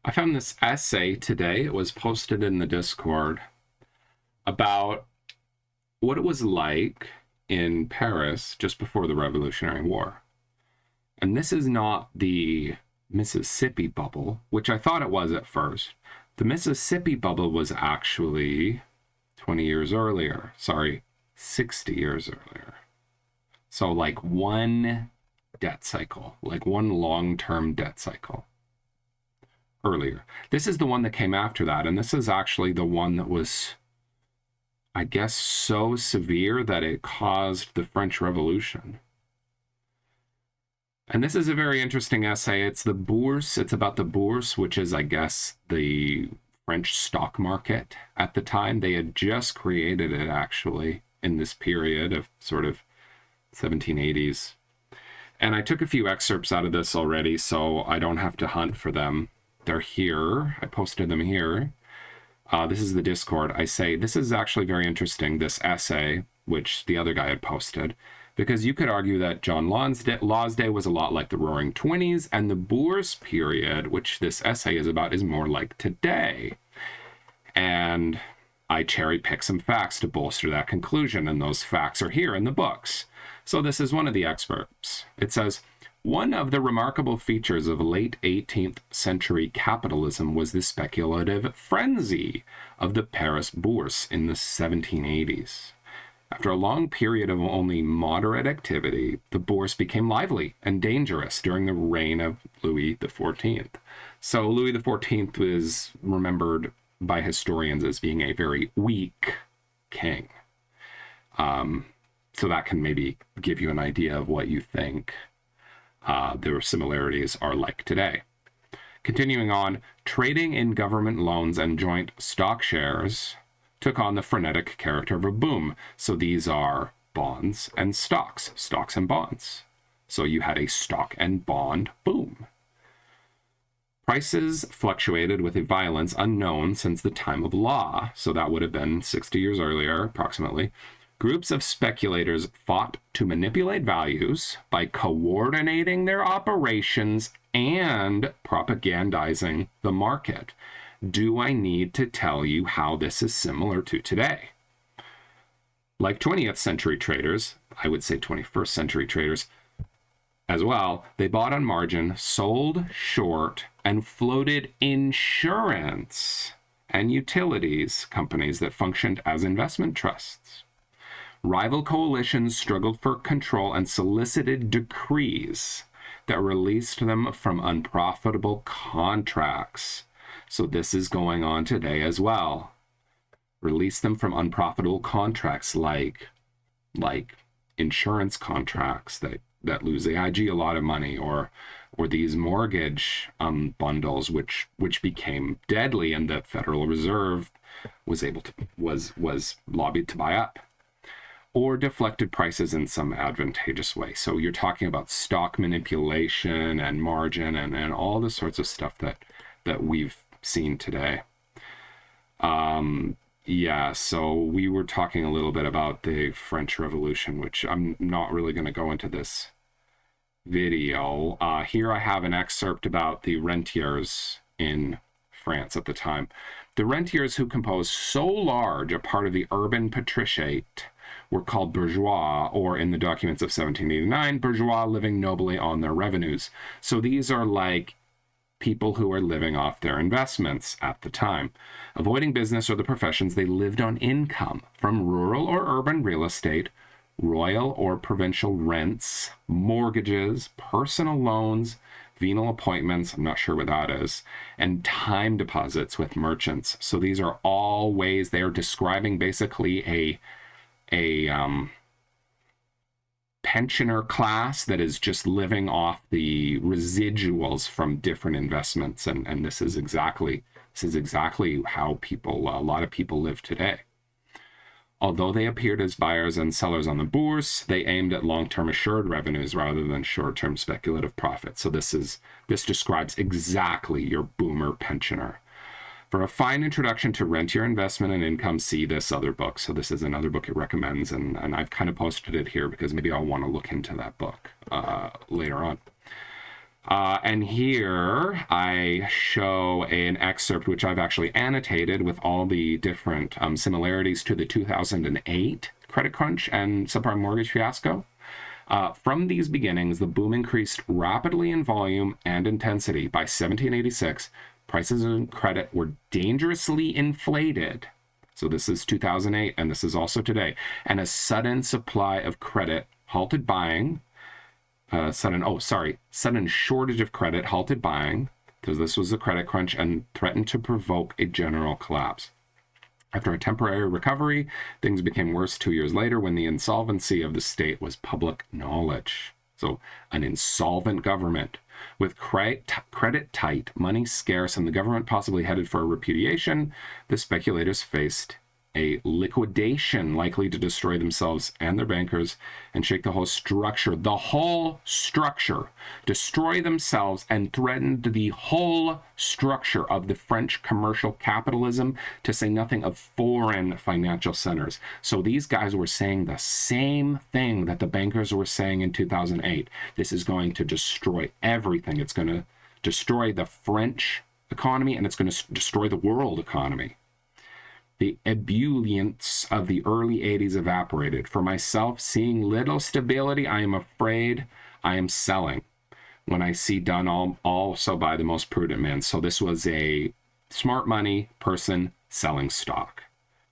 I found this essay today. It was posted in the Discord about what it was like in Paris just before the Revolutionary War. And this is not the Mississippi bubble, which I thought it was at first. The Mississippi bubble was actually 20 years earlier. Sorry, 60 years earlier. So like one debt cycle, like one long-term debt cycle earlier. This is the one that came after that. And this is actually the one that was, I guess, so severe that it caused the French Revolution. And this is a very interesting essay. It's the Bourse. It's about the Bourse, which is, I guess, the French stock market at the time. They had just created it, actually, in this period of sort of 1780s. And I took a few excerpts out of this already, so I don't have to hunt for them. They're here. I posted them here. This is the Discord. I say, this is actually very interesting, this essay, which the other guy had posted, because you could argue that John Law's Day was a lot like the Roaring Twenties, and the Bourse period, which this essay is about, is more like today. And I cherry pick some facts to bolster that conclusion, and those facts are here in the books. So this is one of the excerpts. It says, one of the remarkable features of late 18th century capitalism was the speculative frenzy of the Paris Bourse in the 1780s. After a long period of only moderate activity, the Bourse became lively and dangerous during the reign of Louis XIV. So Louis XIV is remembered by historians as being a very weak king. So that can maybe give you an idea of what you think their similarities are like today. Continuing on, trading in government loans and joint stock shares took on the frenetic character of a boom. So these are bonds and stocks and bonds. So you had a stock and bond boom. Prices fluctuated with a violence unknown since the time of law. So that would have been 60 years earlier, approximately. Groups of speculators fought to manipulate values by coordinating their operations and propagandizing the market. Do I need to tell you how this is similar to today? Like 20th century traders, I would say 21st century traders as well, they bought on margin, sold short, and floated insurance and utilities companies that functioned as investment trusts. Rival coalitions struggled for control and solicited decrees that released them from unprofitable contracts. So this is going on today as well. Release them from unprofitable contracts like insurance contracts that lose AIG a lot of money, or these mortgage bundles which became deadly, and the Federal Reserve was lobbied to buy up, or deflected prices in some advantageous way. So you're talking about stock manipulation and margin and all the sorts of stuff that we've seen today. So we were talking a little bit about the French Revolution, which I'm not really going to go into this video. Here I have an excerpt about the rentiers in France at the time. The rentiers, who composed so large a part of the urban patriciate, were called bourgeois, or in the documents of 1789, bourgeois living nobly on their revenues. So these are like people who are living off their investments at the time. Avoiding business or the professions, they lived on income from rural or urban real estate, royal or provincial rents, mortgages, personal loans, venal appointments, I'm not sure what that is, and time deposits with merchants. So these are all ways they are describing basically a pensioner class that is just living off the residuals from different investments, and this is exactly how a lot of people live today. Although they appeared as buyers and sellers on the Bourse, they aimed at long-term assured revenues rather than short-term speculative profits. So this describes exactly your boomer pensioner. For a fine introduction to rentier investment and income, see this other book. So this is another book it recommends, and I've kind of posted it here because maybe I'll want to look into that book later on. And here I show an excerpt which I've actually annotated with all the different similarities to the 2008 credit crunch and subprime mortgage fiasco. From these beginnings, the boom increased rapidly in volume and intensity. By 1786, prices of credit were dangerously inflated. So this is 2008, and this is also today. And a sudden supply of credit halted buying. Sudden shortage of credit halted buying, because this was a credit crunch, and threatened to provoke a general collapse. After a temporary recovery, things became worse 2 years later when the insolvency of the state was public knowledge. So an insolvent government with credit tight, money scarce, and the government possibly headed for a repudiation, the speculators faced a liquidation likely to destroy themselves and their bankers and shake the whole structure, destroy themselves and threatened the whole structure of the French commercial capitalism, to say nothing of foreign financial centers. So these guys were saying the same thing that the bankers were saying in 2008. This is going to destroy everything. It's going to destroy the French economy, and it's going to destroy the world economy. The ebullience of the early 80s evaporated. For myself, seeing little stability, I am afraid I am selling. When I see done, also by the most prudent man. So this was a smart money person selling stock.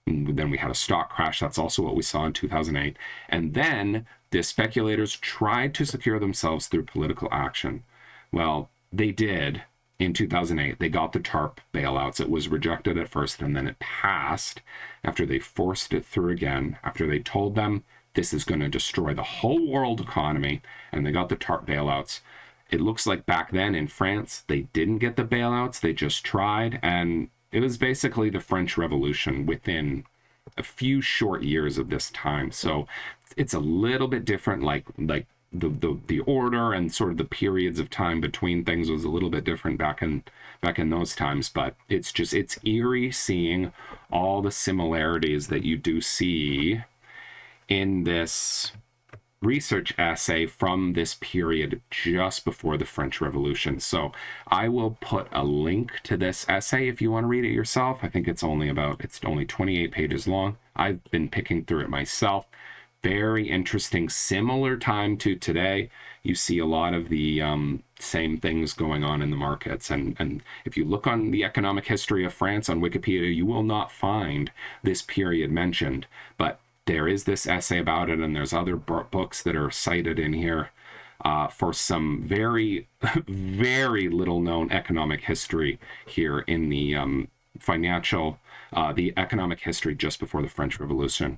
And then we had a stock crash. That's also what we saw in 2008. And then the speculators tried to secure themselves through political action. Well, they did. In 2008, they got the TARP bailouts. It was rejected at first, and then it passed after they forced it through again, after they told them this is going to destroy the whole world economy, and they got the TARP bailouts. It looks like back then in France, they didn't get the bailouts. They just tried, and it was basically the French Revolution within a few short years of this time. So it's a little bit different, like the order and sort of the periods of time between things was a little bit different back in those times, but it's eerie seeing all the similarities that you do see in this research essay from this period just before the French Revolution. So I will put a link to this essay if you want to read it yourself. I think it's only 28 pages long. I've been picking through it myself. Very interesting, similar time to today. You see a lot of the same things going on in the markets. And if you look on the economic history of France on Wikipedia, you will not find this period mentioned. But there is this essay about it, and there's other books that are cited in here for some very, very little known economic history here in the the economic history just before the French Revolution.